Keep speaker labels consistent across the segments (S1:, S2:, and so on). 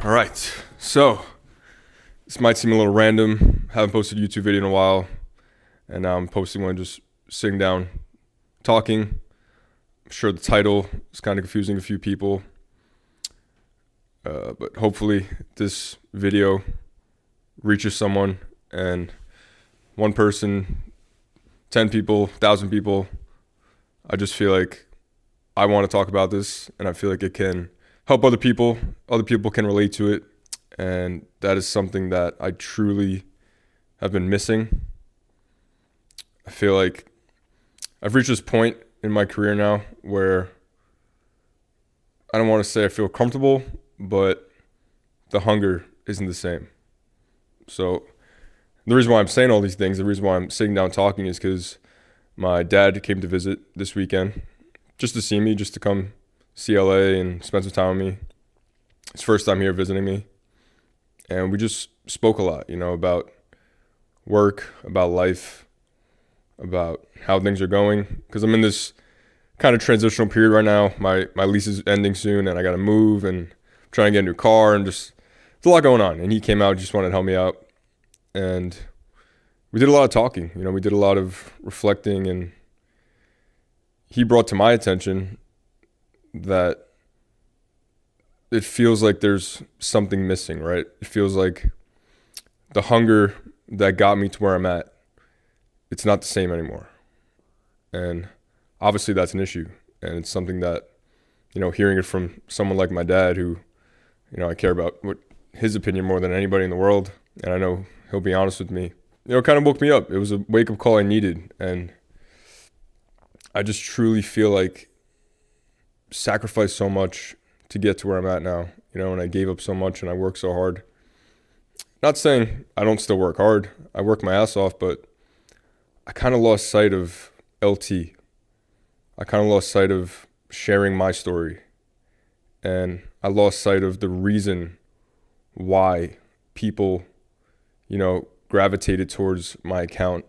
S1: All right, so this might seem a little random. Haven't posted a YouTube video in a while, and now I'm posting one just sitting down, talking. I'm sure the title is kind of confusing a few people, but hopefully this video reaches someone, and one person, 10 people, 1,000 people. I just feel like I want to talk about this, and I feel like it can help other people. Other people can relate to it, and that is something that I truly have been missing. I feel like I've reached this point in my career now where I don't want to say I feel comfortable, but the hunger isn't the same. So the reason why I'm saying all these things, the reason why I'm sitting down talking is because my dad came to visit this weekend just to see me, just to come see LA and spend some time with me. His first time here visiting me. And we just spoke a lot, about work, about life, about how things are going. Because I'm in this kind of transitional period right now. My lease is ending soon, and I got to move and trying to get a new car, and just there's a lot going on. And he came out, just wanted to help me out. And we did a lot of talking. We did a lot of reflecting, and he brought to my attention that it feels like there's something missing, right? It feels like the hunger that got me to where I'm at, it's not the same anymore. And obviously that's an issue. And it's something that, hearing it from someone like my dad who, I care about what his opinion more than anybody in the world. And I know he'll be honest with me. It kind of woke me up. It was a wake-up call I needed. And I just truly feel like sacrificed so much to get to where I'm at now, and I gave up so much and I worked so hard. Not saying I don't still work hard. I work my ass off, but I kind of lost sight of LT. I kind of lost sight of sharing my story. And I lost sight of the reason why people, gravitated towards my account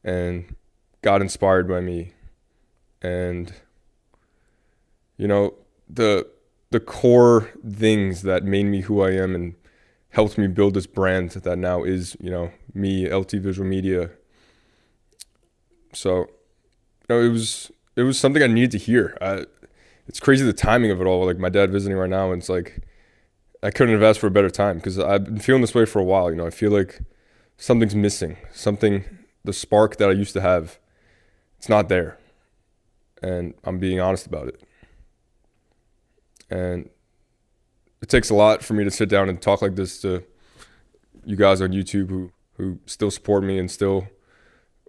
S1: and got inspired by me. And the core things that made me who I am and helped me build this brand that now is, me, LT Visual Media. So, it was something I needed to hear. It's crazy the timing of it all. Like my dad visiting right now, and it's like I couldn't have asked for a better time because I've been feeling this way for a while. I feel like something's missing. The spark that I used to have, it's not there. And I'm being honest about it. And it takes a lot for me to sit down and talk like this to you guys on YouTube who still support me and still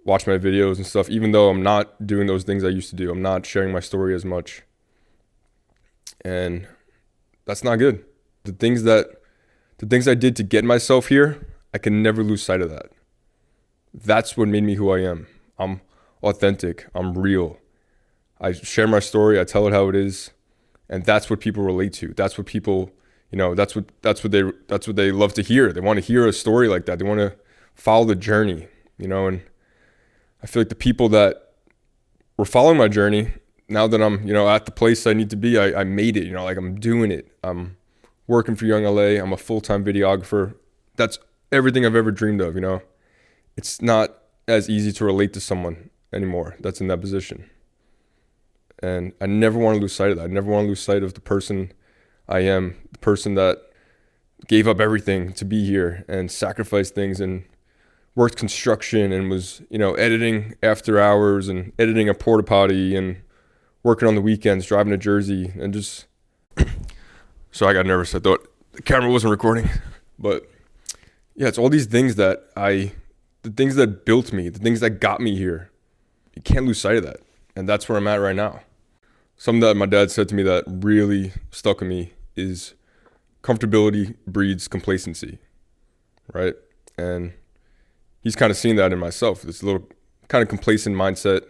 S1: watch my videos and stuff, even though I'm not doing those things I used to do. I'm not sharing my story as much. And that's not good. The things I did to get myself here, I can never lose sight of that. That's what made me who I am. I'm authentic. I'm real. I share my story. I tell it how it is. And that's what people relate to. That's what people, that's what they love to hear. They want to hear a story like that. They want to follow the journey, and I feel like the people that were following my journey, now that I'm, at the place I need to be, I made it, like I'm doing it. I'm working for Young LA. I'm a full-time videographer. That's everything I've ever dreamed of, It's not as easy to relate to someone anymore that's in that position. And I never want to lose sight of that. I never want to lose sight of the person I am, the person that gave up everything to be here and sacrificed things and worked construction and was, editing after hours and editing a porta potty and working on the weekends, driving to Jersey and just. So I got nervous. I thought the camera wasn't recording. But yeah, it's all these things the things that built me, the things that got me here. You can't lose sight of that. And that's where I'm at right now. Something that my dad said to me that really stuck with me is comfortability breeds complacency, right? And he's kind of seen that in myself, this little kind of complacent mindset.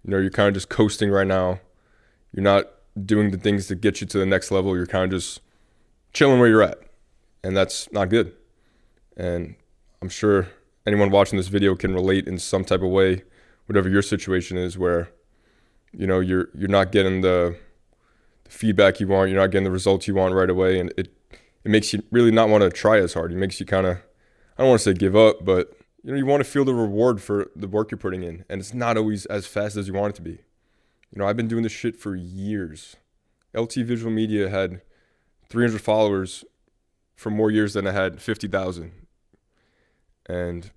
S1: You're kind of just coasting right now. You're not doing the things to get you to the next level. You're kind of just chilling where you're at. And that's not good. And I'm sure anyone watching this video can relate in some type of way, whatever your situation is, where you're not getting the feedback you want, you're not getting the results you want right away, and it it makes you really not want to try as hard. It makes you kind of, I don't want to say give up, but you want to feel the reward for the work you're putting in. And it's not always as fast as you want it to be. I've been doing this shit for years. LT Visual Media had 300 followers for more years than I had 50,000. And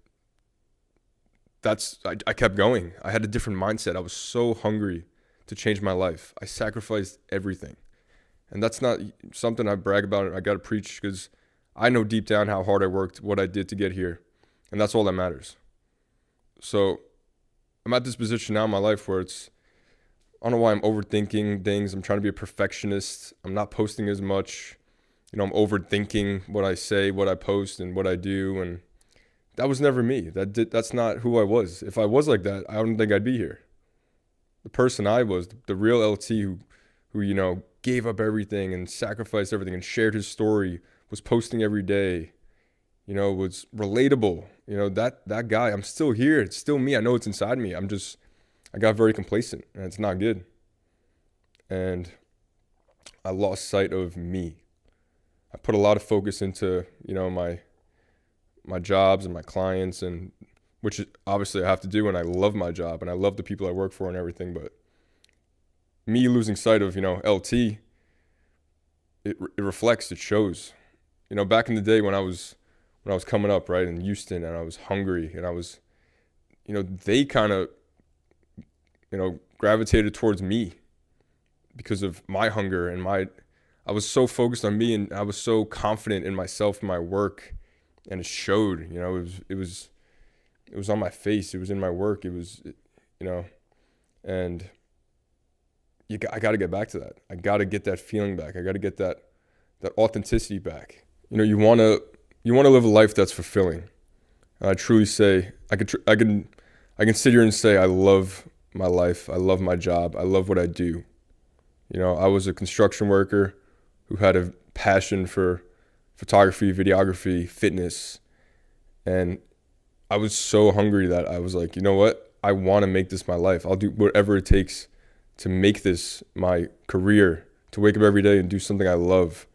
S1: I kept going. I had a different mindset. I was so hungry to change my life. I sacrificed everything. And that's not something I brag about. I got to preach because I know deep down how hard I worked, what I did to get here. And that's all that matters. So I'm at this position now in my life where I don't know why I'm overthinking things. I'm trying to be a perfectionist. I'm not posting as much. I'm overthinking what I say, what I post, and what I do. And that was never me. That's not who I was. If I was like that, I don't think I'd be here. The person I was, the real LT who gave up everything and sacrificed everything and shared his story, was posting every day, was relatable. That guy, I'm still here. It's still me. I know it's inside me. I got very complacent, and it's not good. And I lost sight of me. I put a lot of focus into, my jobs and my clients, and which obviously I have to do, and I love my job and I love the people I work for and everything, but me losing sight of, LT, it reflects, it shows. Back in the day when I was coming up, right, in Houston, and I was hungry, and I was, they kind of, gravitated towards me because of my hunger and I was so focused on me, and I was so confident in myself and my work, and it showed. It was on my face. It was in my work. It was, and I got to get back to that. I got to get that feeling back. I got to get that authenticity back. You want to live a life that's fulfilling. And I truly say, I can sit here and say I love my life. I love my job. I love what I do. I was a construction worker who had a passion for photography, videography, fitness. And I was so hungry that I was like, you know what? I want to make this my life. I'll do whatever it takes to make this my career, to wake up every day and do something I love,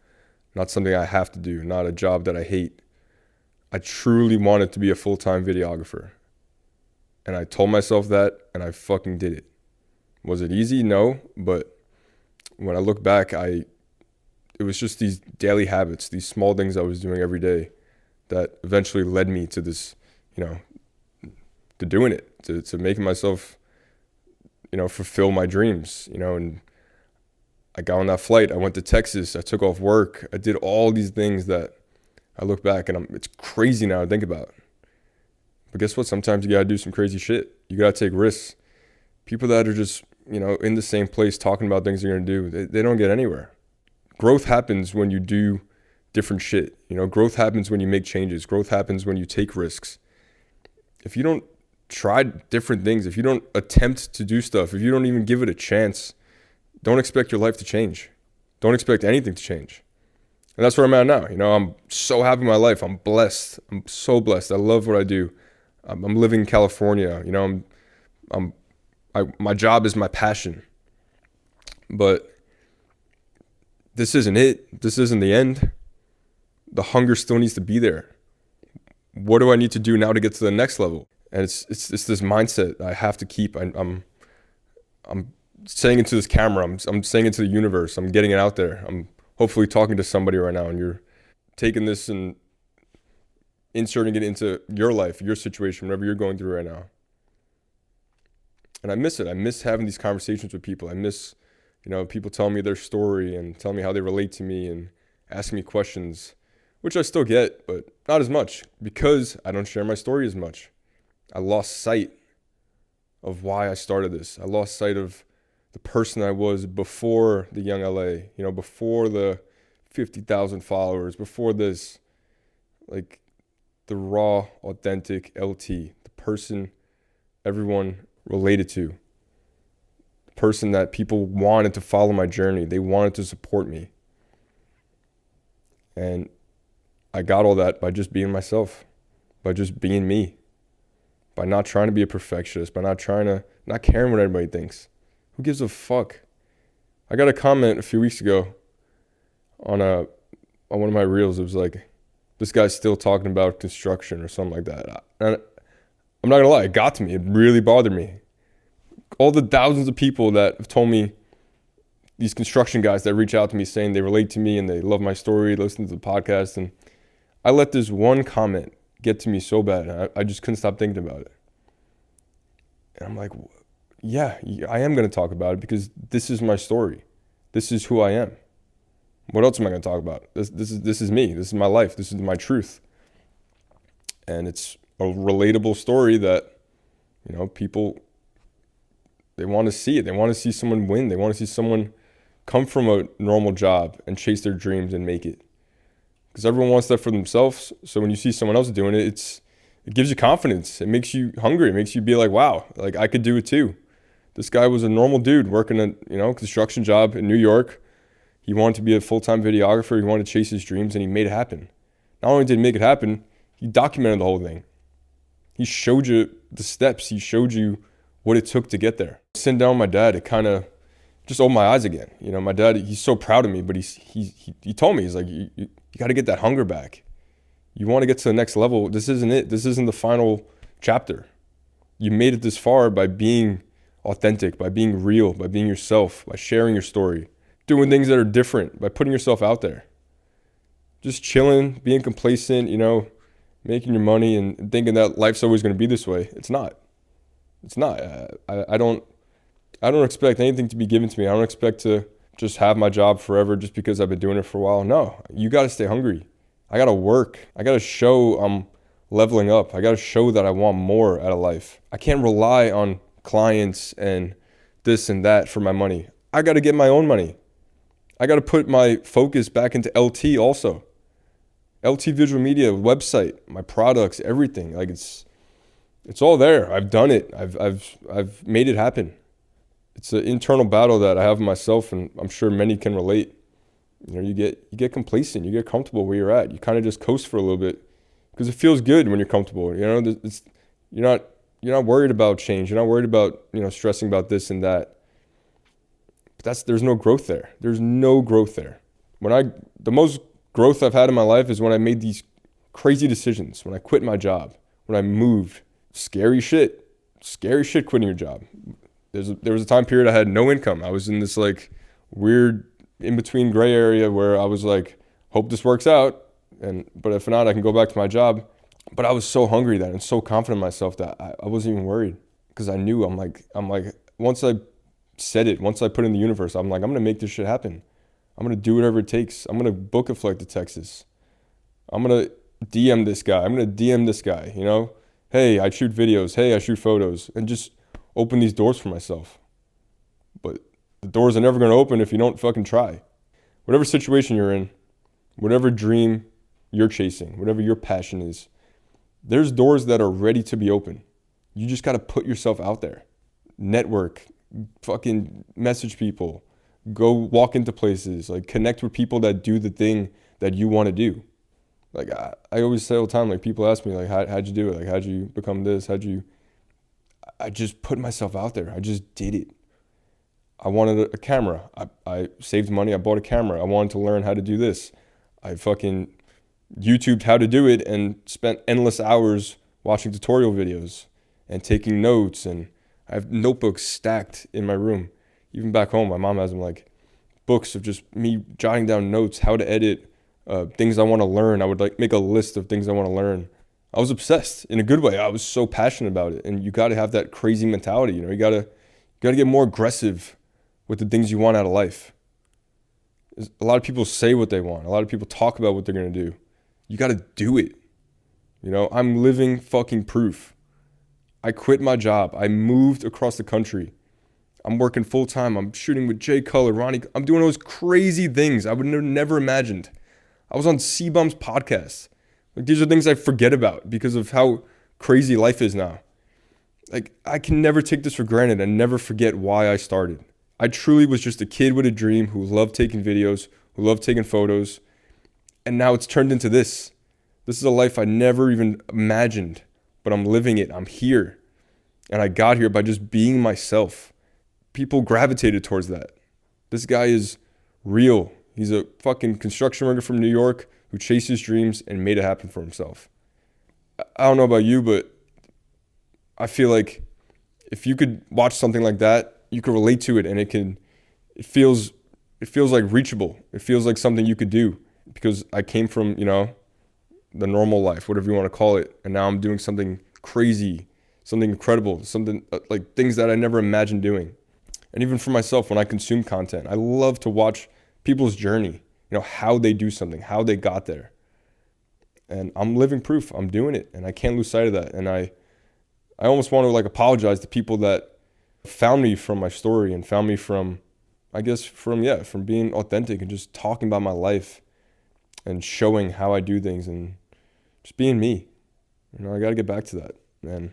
S1: not something I have to do, not a job that I hate. I truly wanted to be a full-time videographer. And I told myself that, and I fucking did it. Was it easy? No. But when I look back, it was just these daily habits, these small things I was doing every day that eventually led me to this, to doing it, to making myself, fulfill my dreams, and I got on that flight. I went to Texas. I took off work. I did all these things that I look back and it's crazy now to think about. But guess what? Sometimes you got to do some crazy shit. You got to take risks. People that are just, in the same place talking about things they're going to do, they don't get anywhere. Growth happens when you do different shit. Growth happens when you make changes. Growth happens when you take risks. If you don't try different things, if you don't attempt to do stuff, if you don't even give it a chance, don't expect your life to change. Don't expect anything to change. And that's where I'm at now. I'm so happy with my life. I'm blessed. I'm so blessed. I love what I do. I'm living in California. My job is my passion. But this isn't it. This isn't the end. The hunger still needs to be there. What do I need to do now to get to the next level? And it's this mindset I have to keep. I'm saying it to this camera. I'm saying it to the universe. I'm getting it out there. I'm hopefully talking to somebody right now, and you're taking this and inserting it into your life, your situation, whatever you're going through right now. And I miss it. I miss having these conversations with people. I miss, people telling me their story and telling me how they relate to me and asking me questions, which I still get, but not as much because I don't share my story as much. I lost sight of why I started this. I lost sight of the person I was before the young LA, before the 50,000 followers, before this, like the raw, authentic LT, the person everyone related to, the person that people wanted to follow my journey. They wanted to support me. And I got all that by just being myself, by just being me, by not trying to be a perfectionist, by not caring what everybody thinks. Who gives a fuck? I got a comment a few weeks ago on on one of my reels, it was like, this guy's still talking about construction or something like that. And I'm not gonna lie, it got to me. It really bothered me. All the thousands of people that have told me, these construction guys that reach out to me saying they relate to me and they love my story, listen to the podcast, and I let this one comment get to me so bad, and I just couldn't stop thinking about it. And I'm like, yeah, I am going to talk about it because this is my story. This is who I am. What else am I going to talk about? This is me. This is my life. This is my truth. And it's a relatable story that, people, they want to see it. They want to see someone win. They want to see someone come from a normal job and chase their dreams and make it. Because everyone wants that for themselves. So when you see someone else doing it, it gives you confidence. It makes you hungry. It makes you be like, wow, like I could do it too. This guy was a normal dude working a construction job in New York. He wanted to be a full-time videographer. He wanted to chase his dreams, and he made it happen. Not only did he make it happen, he documented the whole thing. He showed you the steps. He showed you what it took to get there. Sitting down with my dad, it kind of just opened my eyes again. My dad, he's so proud of me, but he told me, he's like, you got to get that hunger back. You want to get to the next level. This isn't it. This isn't the final chapter. You made it this far by being authentic, by being real, by being yourself, by sharing your story, doing things that are different, by putting yourself out there. Just chilling, being complacent, making your money and thinking that life's always going to be this way. It's not. It's not. I don't expect anything to be given to me. I don't expect to just have my job forever just because I've been doing it for a while. No, you got to stay hungry. I got to work. I got to show I'm leveling up. I got to show that I want more out of life. I can't rely on clients and this and that for my money. I got to get my own money. I got to put my focus back into LT also. LT visual media, website, my products, everything. Like it's all there. I've done it. I've made it happen. It's an internal battle that I have myself, and I'm sure many can relate. You get complacent, you get comfortable where you're at. You kind of just coast for a little bit because it feels good when you're comfortable. You're not worried about change. You're not worried about stressing about this and that. But there's no growth there. There's no growth there. The most growth I've had in my life is when I made these crazy decisions. When I quit my job. When I moved. Scary shit quitting your job. There was a time period I had no income. I was in this like weird in-between gray area where I was like, hope this works out, but if not, I can go back to my job. But I was so hungry then and so confident in myself that I wasn't even worried because I knew I'm like, once I said it, once I put it in the universe, I'm like, I'm going to make this shit happen. I'm going to do whatever it takes. I'm going to book a flight to Texas. I'm going to DM this guy. I'm going to DM this guy, Hey, I shoot videos. Hey, I shoot photos. And just open these doors for myself. But the doors are never going to open if you don't fucking try. Whatever situation you're in, whatever dream you're chasing, whatever your passion is, there's doors that are ready to be open. You just got to put yourself out there. Network, fucking message people, go walk into places, like connect with people that do the thing that you want to do. Like I always say all the time, like people ask me like, how'd you do it? Like, how'd you become this? I just put myself out there. I just did it. I wanted a camera. I saved money. I bought a camera. I wanted to learn how to do this. I fucking YouTubed how to do it and spent endless hours watching tutorial videos and taking notes. And I have notebooks stacked in my room. Even back home, my mom has them like books of just me jotting down notes, how to edit, things I want to learn. I would like make a list of things I want to learn. I was obsessed in a good way. I was so passionate about it. And you got to have that crazy mentality. You got to get more aggressive with the things you want out of life. A lot of people say what they want. A lot of people talk about what they're going to do. You got to do it. I'm living fucking proof. I quit my job. I moved across the country. I'm working full time. I'm shooting with Jay Cutler, Ronnie. I'm doing those crazy things I would have never imagined. I was on C-Bum's podcast. Like, these are things I forget about because of how crazy life is now. Like, I can never take this for granted and never forget why I started. I truly was just a kid with a dream who loved taking videos, who loved taking photos. And now it's turned into this. This is a life I never even imagined, but I'm living it. I'm here. And I got here by just being myself. People gravitated towards that. This guy is real. He's a fucking construction worker from New York who chased his dreams and made it happen for himself. I don't know about you, but I feel like if you could watch something like that, you could relate to it, and it feels like reachable. It feels like something you could do, because I came from, the normal life, whatever you want to call it, and now I'm doing something crazy, something incredible, something like things that I never imagined doing. And even for myself, when I consume content, I love to watch people's journey, how they do something, how they got there. And I'm living proof. I'm doing it, and I can't lose sight of that. And I almost want to apologize to people that found me from my story and found me from being authentic and just talking about my life and showing how I do things and just being me. I got to get back to that. And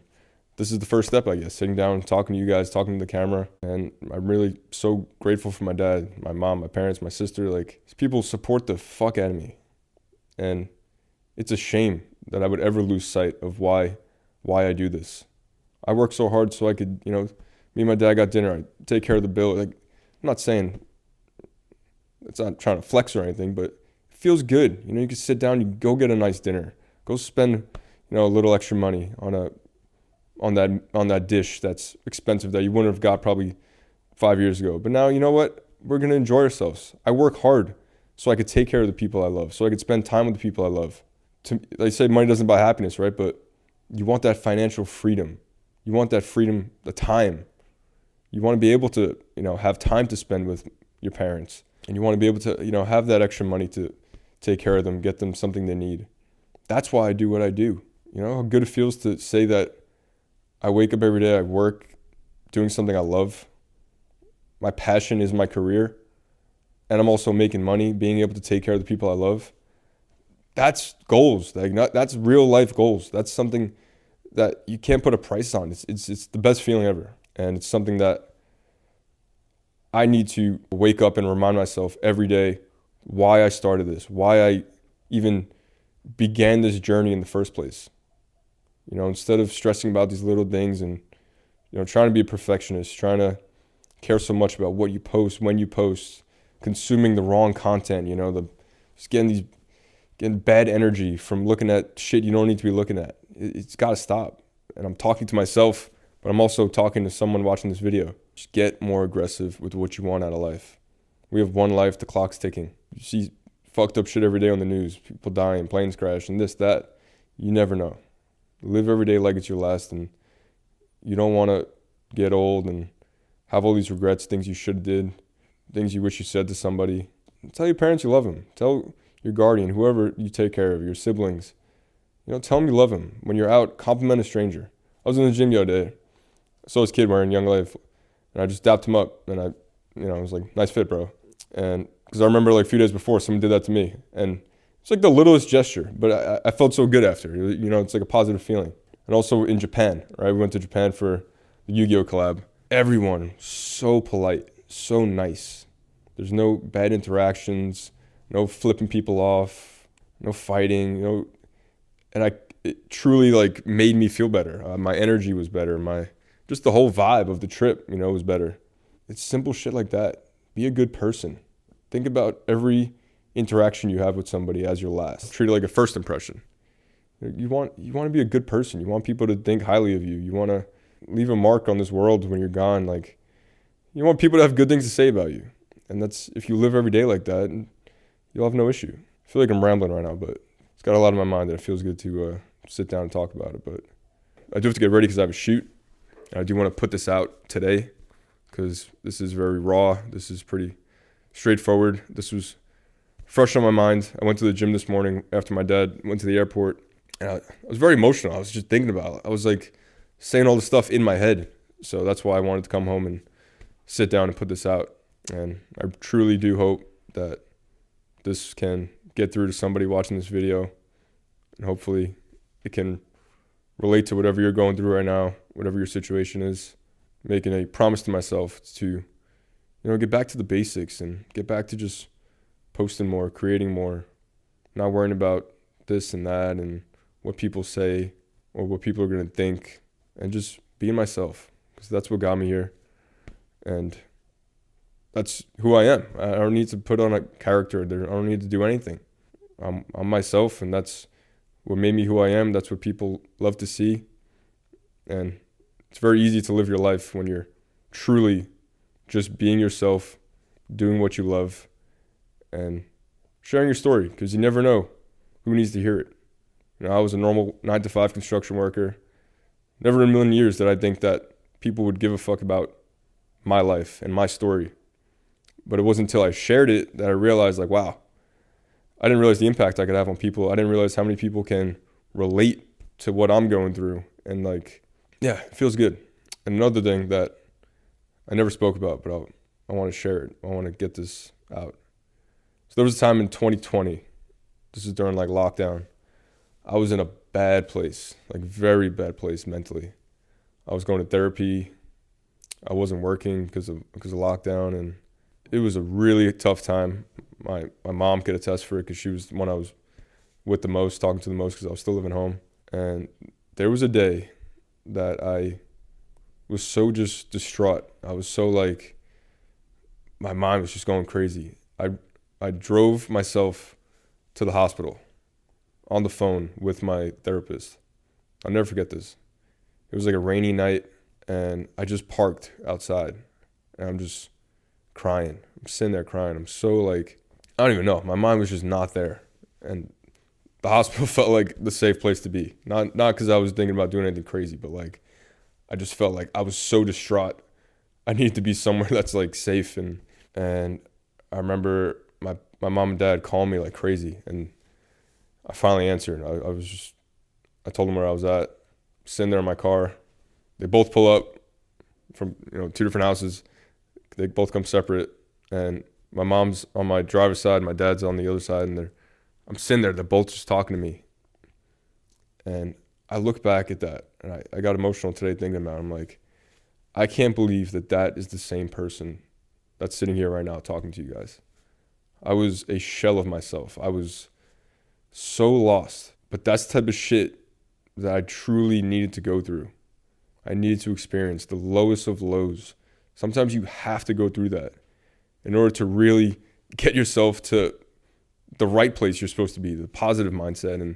S1: this is the first step, I guess, sitting down and talking to you guys, talking to the camera. And I'm really so grateful for my dad, my mom, my parents, my sister. These people support the fuck out of me. And it's a shame that I would ever lose sight of why I do this. I work so hard so I could, me and my dad got dinner. I take care of the bill. I'm not saying it's not trying to flex or anything, but it feels good. You can sit down, you go get a nice dinner, go spend, a little extra money on that dish that's expensive that you wouldn't have got probably 5 years ago. But now, you know what? We're going to enjoy ourselves. I work hard so I could take care of the people I love, so I could spend time with the people I love. They say money doesn't buy happiness, right? But you want that financial freedom. You want that freedom, the time. You want to be able to, have time to spend with your parents. And you want to be able to, have that extra money to take care of them, get them something they need. That's why I do what I do. How good it feels to say that I wake up every day, I work, doing something I love. My passion is my career. And I'm also making money, being able to take care of the people I love. That's goals. That's real life goals. That's something that you can't put a price on. It's the best feeling ever. And it's something that I need to wake up and remind myself every day why I started this, why I even began this journey in the first place. Instead of stressing about these little things and, trying to be a perfectionist, trying to care so much about what you post, when you post, consuming the wrong content, just getting bad energy from looking at shit you don't need to be looking at. It's got to stop. And I'm talking to myself, but I'm also talking to someone watching this video. Just get more aggressive with what you want out of life. We have one life, the clock's ticking. You see fucked up shit every day on the news, people dying, planes crash, and this, that. You never know. Live every day like it's your last, and you don't want to get old and have all these regrets, things you should have did, things you wish you said to somebody. Tell your parents you love them. Tell your guardian, whoever you take care of, your siblings. Tell them you love them. When you're out, compliment a stranger. I was in the gym the other day. I saw this kid wearing Young Life, and I just dapped him up, and I was like, nice fit, bro. And because I remember a few days before, someone did that to me, and it's the littlest gesture, but I felt so good after. It's a positive feeling. And also in Japan, right? We went to Japan for the Yu-Gi-Oh collab. Everyone so polite, so nice. There's no bad interactions, no flipping people off, no fighting, and it truly made me feel better. My energy was better. Just the whole vibe of the trip, was better. It's simple shit like that. Be a good person. Think about every interaction you have with somebody as your last. Treat it like a first impression. You want to be a good person. You want people to think highly of you. You want to leave a mark on this world when you're gone. You want people to have good things to say about you. And that's, if you live every day like that, you'll have no issue. I feel like I'm rambling right now, but it's got a lot on my mind that it feels good to sit down and talk about it. But I do have to get ready because I have a shoot. I do want to put this out today because this is very raw. This is pretty straightforward. This was fresh on my mind. I went to the gym this morning after my dad went to the airport, and I was very emotional. I was just thinking about it. I was saying all this stuff in my head. So that's why I wanted to come home and sit down and put this out. And I truly do hope that this can get through to somebody watching this video, and hopefully it can relate to whatever you're going through right now, whatever your situation is. Making a promise to myself to, get back to the basics and get back to just posting more, creating more, not worrying about this and that and what people say or what people are going to think, and just being myself, because that's what got me here. And that's who I am. I don't need to put on a character. I don't need to do anything. I'm myself, and that's what made me who I am. That's what people love to see. And it's very easy to live your life when you're truly just being yourself, doing what you love, and sharing your story, because you never know who needs to hear it. I was a normal 9-to-5 construction worker. Never in a million years did I think that people would give a fuck about my life and my story. But it wasn't until I shared it that I realized, like, wow, I didn't realize the impact I could have on people. I didn't realize how many people can relate to what I'm going through. And like, yeah, it feels good. And another thing that I never spoke about, but I want to share it. I want to get this out. So there was a time in 2020, this is during like lockdown, I was in a bad place, like very bad place mentally. I was going to therapy. I wasn't working because of lockdown, and it was a really tough time. My mom could attest for it, because she was the one I was with the most, talking to the most, because I was still living home. And there was a day that I was so just distraught. I was so like, my mind was just going crazy. I drove myself to the hospital on the phone with my therapist. I'll never forget this. It was like a rainy night, and I just parked outside, and I'm just crying. I'm sitting there crying. I'm so like, I don't even know. My mind was just not there. And the hospital felt like the safe place to be. Not because I was thinking about doing anything crazy, but like, I just felt like I was so distraught. I needed to be somewhere that's like safe. And I remember my mom and dad called me like crazy, and I finally answered. I told them where I was at, sitting there in my car. They both pull up from, two different houses. They both come separate, and my mom's on my driver's side, my dad's on the other side, and I'm sitting there. They're both just talking to me, and I look back at that, and I got emotional today thinking about it. I'm like, I can't believe that is the same person that's sitting here right now talking to you guys. I was a shell of myself. I was so lost. But that's the type of shit that I truly needed to go through. I needed to experience the lowest of lows. Sometimes you have to go through that in order to really get yourself to the right place you're supposed to be, the positive mindset. And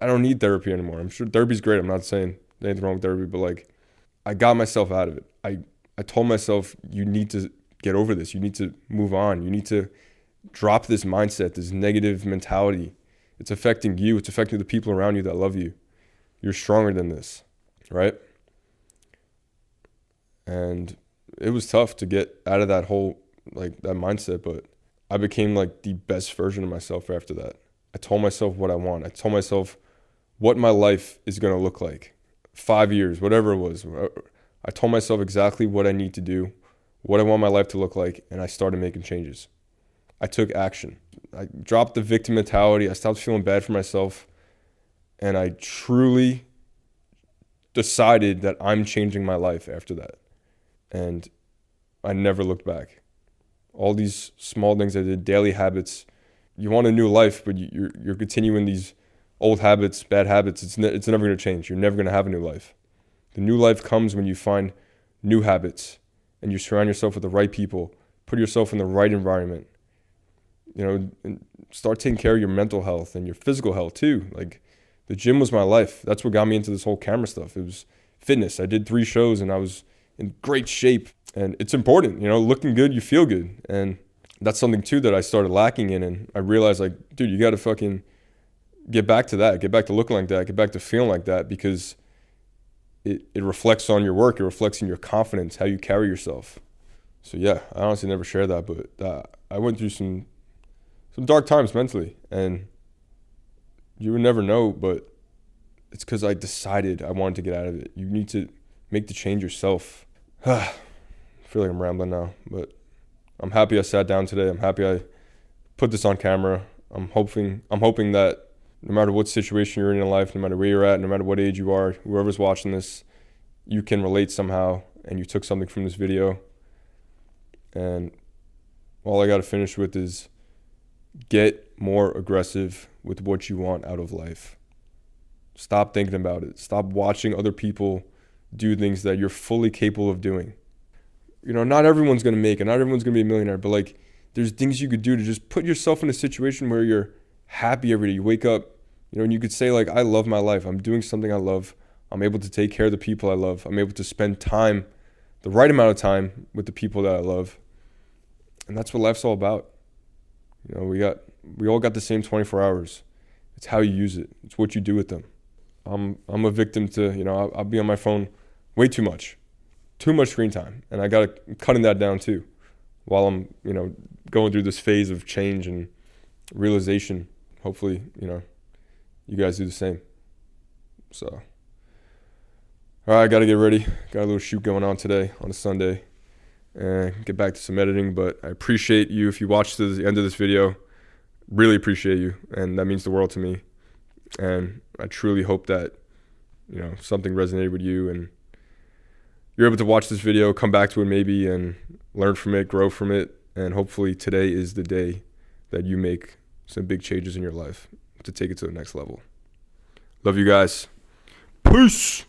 S1: I don't need therapy anymore. I'm sure therapy's great. I'm not saying there's anything wrong with therapy, but like, I got myself out of it. I told myself, you need to get over this. You need to move on. You need to drop this mindset, this negative mentality. It's affecting you. It's affecting the people around you that love you. You're stronger than this, right? And it was tough to get out of that whole, like, that mindset, but I became like the best version of myself after that. I told myself what I want. I told myself what my life is going to look like. 5 years, whatever it was. I told myself exactly what I need to do, what I want my life to look like, and I started making changes. I took action. I dropped the victim mentality. I stopped feeling bad for myself. And I truly decided that I'm changing my life after that. And I never looked back. All these small things I did, daily habits. You want a new life, but you're continuing these old habits, bad habits. It's never going to change. You're never going to have a new life. The new life comes when you find new habits and you surround yourself with the right people, put yourself in the right environment. And start taking care of your mental health and your physical health too. Like, the gym was my life. That's what got me into this whole camera stuff. It was fitness. I did 3 shows and I was in great shape. And it's important, looking good, you feel good. And that's something too that I started lacking in. And I realized, like, dude, you got to fucking get back to that. Get back to looking like that. Get back to feeling like that, because it reflects on your work. It reflects in your confidence, how you carry yourself. So yeah, I honestly never share that, but I went through some dark times mentally, and you would never know, but it's because I decided I wanted to get out of it. You need to make the change yourself. I feel like I'm rambling now, but I'm happy I sat down today. I'm happy I put this on camera. I'm hoping that no matter what situation you're in life, no matter where you're at, no matter what age you are, whoever's watching this, you can relate somehow, and you took something from this video. And all I got to finish with is get more aggressive with what you want out of life. Stop thinking about it. Stop watching other people do things that you're fully capable of doing. not everyone's going to make it. Not everyone's going to be a millionaire, but like there's things you could do to just put yourself in a situation where you're happy every day. You wake up, and you could say like, I love my life. I'm doing something I love. I'm able to take care of the people I love. I'm able to spend time, the right amount of time with the people that I love. And that's what life's all about. We all got the same 24 hours. It's how you use it. It's what you do with them. I'm a victim to, I'll be on my phone way too much screen time. And I got to cutting that down too while I'm, going through this phase of change and realization. Hopefully, you guys do the same. So, all right, I got to get ready. Got a little shoot going on today on a Sunday and get back to some editing. But I appreciate you if you watched to the end of this video. Really appreciate you. And that means the world to me. And I truly hope that, something resonated with you and you're able to watch this video, come back to it maybe and learn from it, grow from it. And hopefully today is the day that you make some big changes in your life to take it to the next level. Love you guys. Peace.